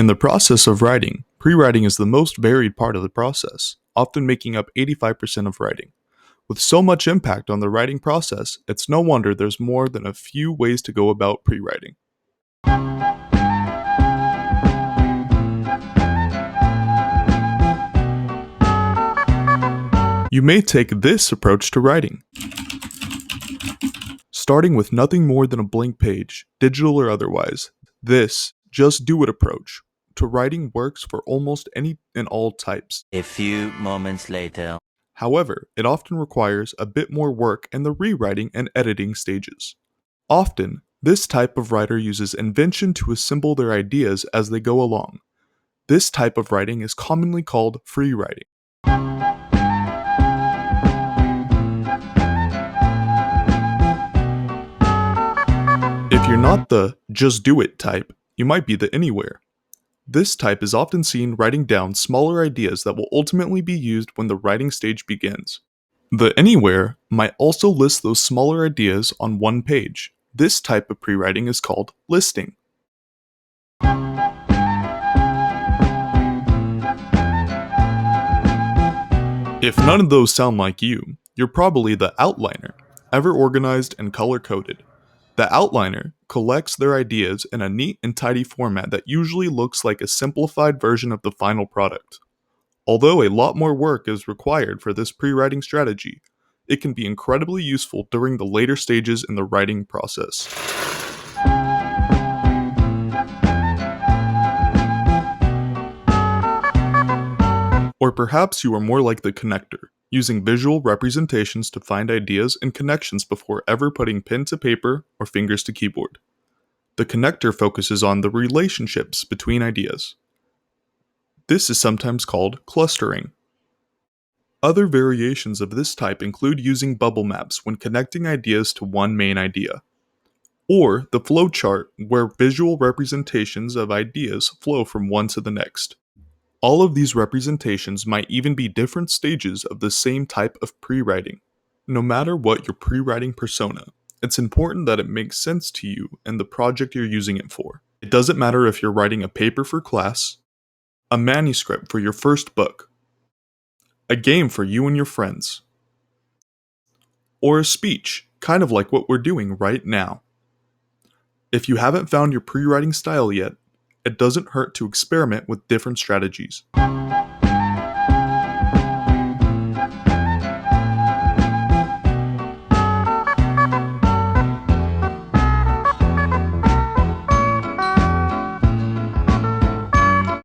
In the process of writing, pre-writing is the most varied part of the process, often making up 85% of writing. With so much impact on the writing process, it's no wonder there's more than a few ways to go about pre-writing. You may take this approach to writing, starting with nothing more than a blank page, digital or otherwise. This just do it approach to writing works for almost any and all types. A few moments later. However, it often requires a bit more work in the rewriting and editing stages. Often, this type of writer uses invention to assemble their ideas as they go along. This type of writing is commonly called free writing. If you're not the just do it type, you might be the anywhere. This type is often seen writing down smaller ideas that will ultimately be used when the writing stage begins. The anywhere might also list those smaller ideas on one page. This type of pre-writing is called listing. If none of those sound like you, you're probably the outliner, ever organized and color-coded. The outliner collects their ideas in a neat and tidy format that usually looks like a simplified version of the final product. Although a lot more work is required for this pre-writing strategy, it can be incredibly useful during the later stages in the writing process. Or perhaps you are more like the connector, using visual representations to find ideas and connections before ever putting pen to paper or fingers to keyboard. The connector focuses on the relationships between ideas. This is sometimes called clustering. Other variations of this type include using bubble maps when connecting ideas to one main idea, or the flowchart where visual representations of ideas flow from one to the next. All of these representations might even be different stages of the same type of pre-writing. No matter what your pre-writing persona, it's important that it makes sense to you and the project you're using it for. It doesn't matter if you're writing a paper for class, a manuscript for your first book, a game for you and your friends, or a speech, kind of like what we're doing right now. If you haven't found your pre-writing style yet, it doesn't hurt to experiment with different strategies.